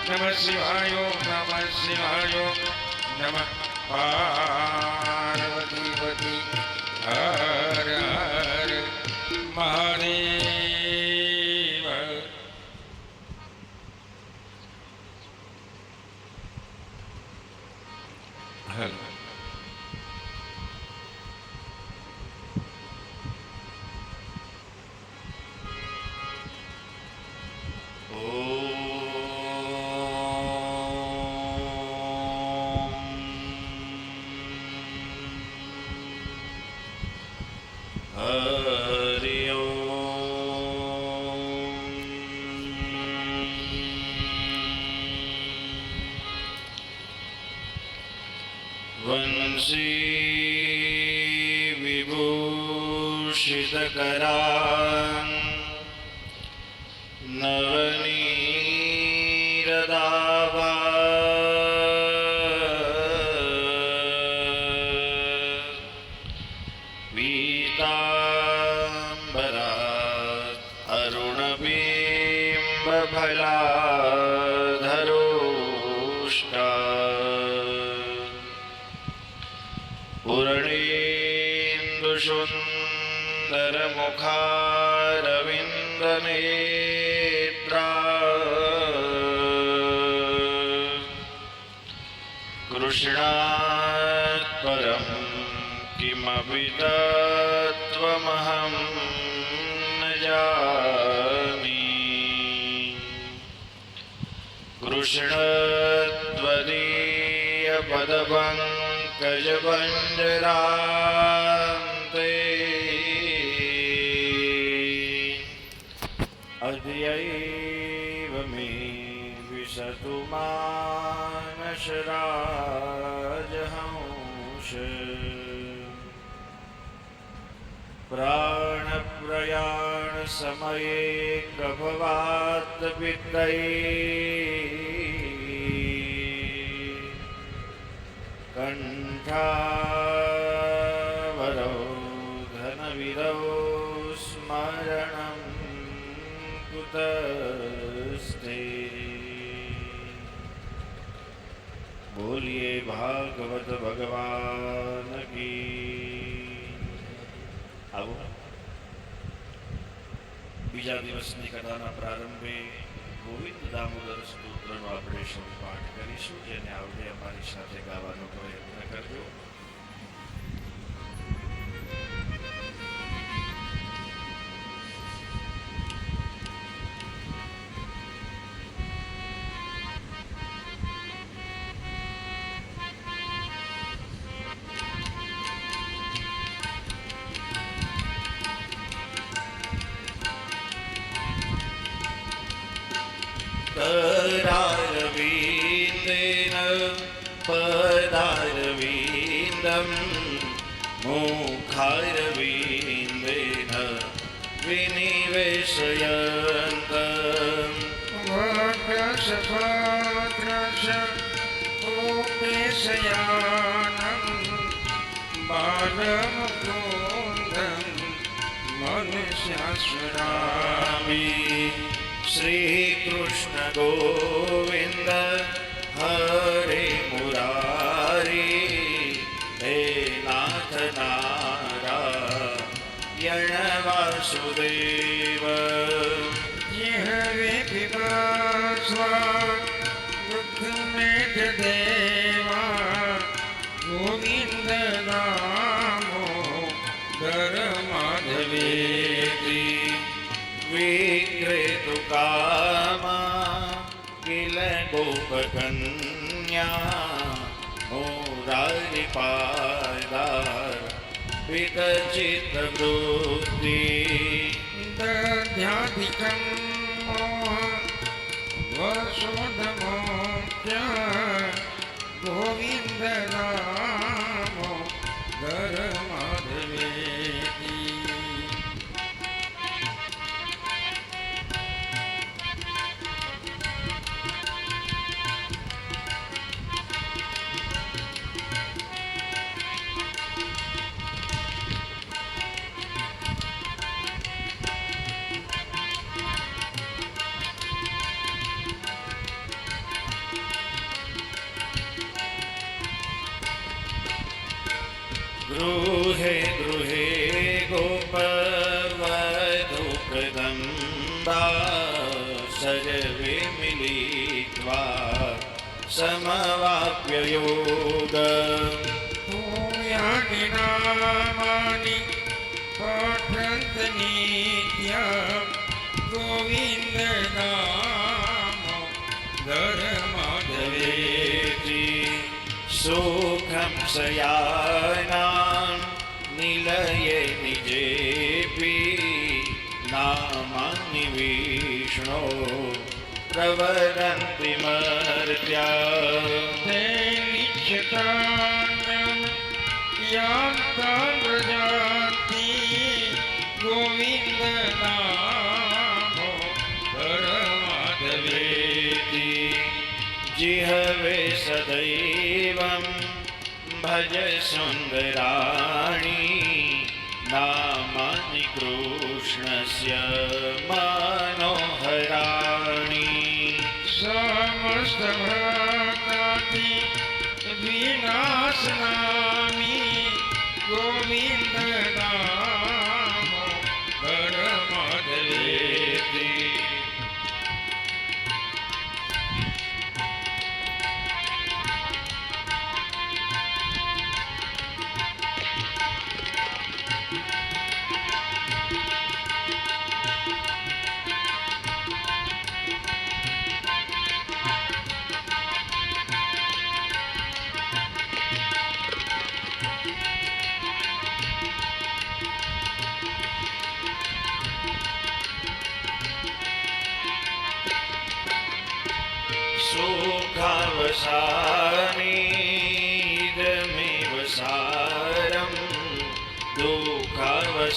નમઃ શિવાય નમઃ શિવાય નમઃ પાર્વતીપતિ હર હર મહાદેવ. હર વંશી વિભૂષિતકરાં નવનીરદાભા પીતાંબરાત અરુણબિંબફલાધરોષ્ટા પૂર્ણેन्दુસુन्दरमुखारविन्दनेत्रा कृष्णात् परं किमपि तत्त्वमहं न जामि. कृष्णत्वदीयपदपङ्कजपञ्जरान्ते अद्यैव मे विशतु मानसराजहंस. प्राणप्रयाणसमये गभवात्तपित्तैः कण्ठावरोधनविदौ स्मरणं कुतस्ते. बोलिए भागवत भगवान की. આવો બીજા દિવસની કથાના પ્રારંભે ગોવિંદ દામોદર સ્તોત્રનો આપણે સૌ પાઠ કરીશું. જેને આવડે અમારી સાથે ગાવાનો પ્રયત્ન કરજો. करारविन्देन पदारविन्दं मुखारविन्देन विनिवेशयन्तम् वक्रशपात्रश उपवेशयानं बालमुकुन्दं मनुष्यास्मरामि. श्री कृष्ण गोविंद हरे मुरारी हे नाथ नारायण वासुदेव. जिह्वे पिबस्वा दुग्धमेघ देवा गोविंद नामो धर माधवेति. विक्रेतु कामा किल गोपकन्या मोरारी पादार विकचित वृत्ति. दध्याधिकं वसोधमोक्ष्य गोविन्द नामो धर माधवेति. जगदम्बा सर्वे मिलित्वा समवाप्य योग नामानि पठन्त नित्यं गोविन्द नाम धर्माधवेति सुखं सयानां निलये निजेऽपि नामानि विष्णो प्रवदन्ति मर्त्या ते निश्चितान् यान्तां व्रजन्ति गोविन्द नाम परमाधवेति जिहवे सदैवं भज सुन्दराणि नामानि कृष्णस्य मनोहराणि समस्तभक्ताति विनाशनामि गोविन्द नाम परमाधवेति सुखावसानेदमेव सारं दुःखावसाने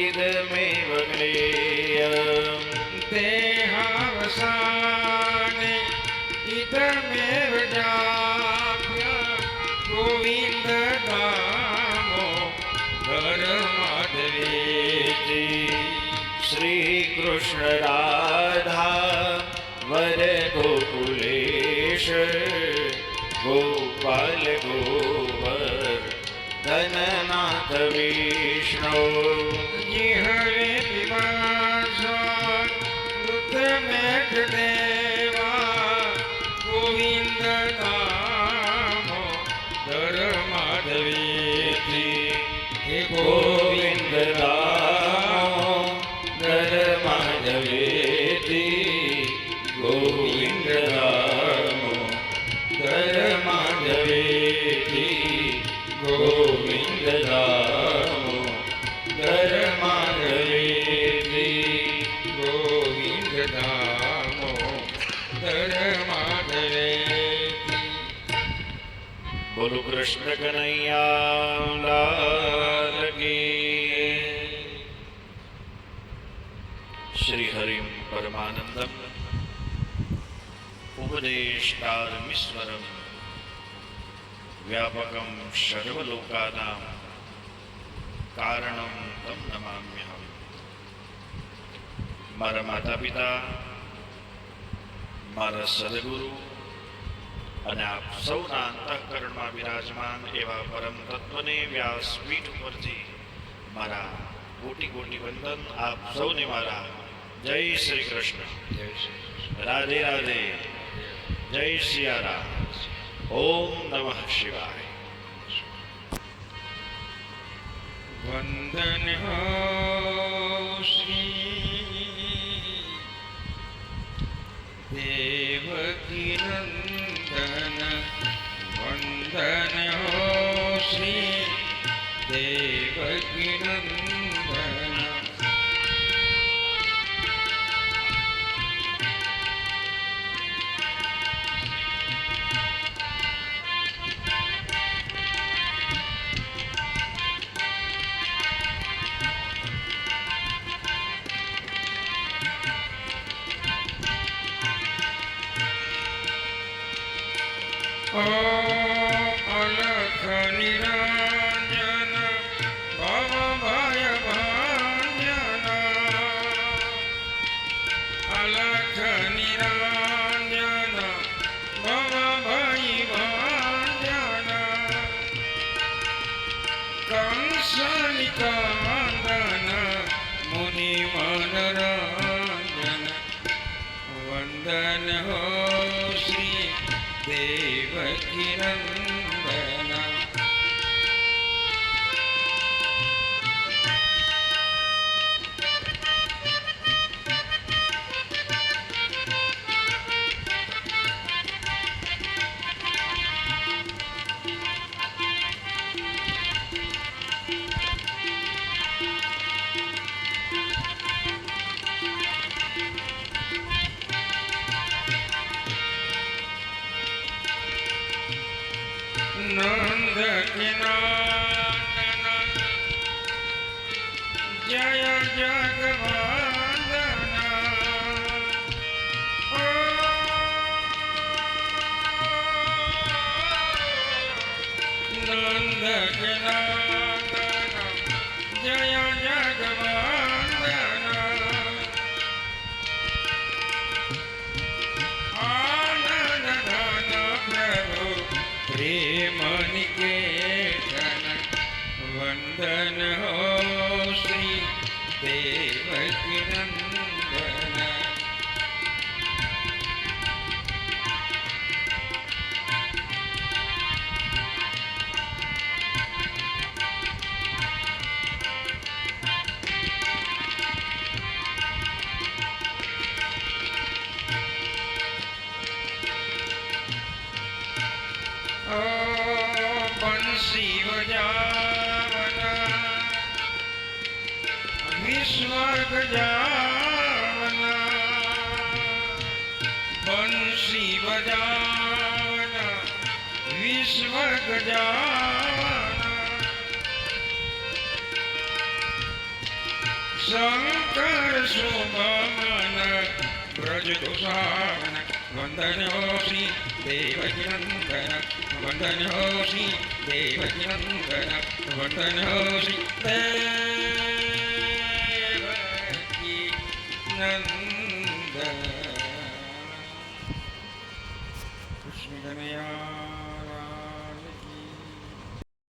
इदमेव ज्ञेयम् देहावसाने इदमेव जाप्य गोविन्द नामो परमाधवेति श्रीकृष्ण राधा वर गोकुलेश गोपाल गोवर्धननाथ विष्णु जिहवे पिबासा मृतमेघदेवा गोविन्द नामो धर्माधवेति हे गोविन्द नामो धर्माधवेति गोविन्द नामो धर्माधवेति गोविन्द नामो धर्माधवेति गोविन्द नामो धर्माधवेति बोलो कृष्ण कन्हैया लाल की श्री हरिम परमानंदम उपदेष्टारमीश्वरम व्यापकं सर्वलोकानां कारणं तं नमाम्यहम्। मारा माता पिता, मारा सद्गुरु અને આપ સૌના અંતઃકરણમાં વિરાજમાન એવા પરમ તત્વને વ્યાસપીઠ ઉપરથી મારા કોટી કોટી વંદન આપ સૌને મારા જય શ્રી કૃષ્ણ, રાધે રાધે, જય સિયારામ, ઓમ નમઃ શિવાય. વંદન હો શ્રી દેવકી નંદન, વંદન હો શ્રી દેવકી નંદન. અલખ નિરંજન ભવભય ભાંજન, અલખ નિરંજન ભવભય ભાંજન, કંસ નિકંદન વંદન હો શ્રી દેવકી નંદન નંદ કિનાનન જય જગવંદન નંદ કિનાનન જય જગવંદન આનંદ ધન પ્રભુ પ્રેમ નિકેતન વંદન હો શ્રી દેવકી નંદન બંસી વજાવન વિશ્વ ગજાવન બંસી વજાવન વિશ્વ ગજાવન શંકર શુભમન બ્રજ દુષાવન વંદન હો શ્રી દેવકી નંદન વંદન હો શ્રી દેવકી નંદન વંદન હો શ્રી દેવકી નંદન કૃષ્ણ કનૈયા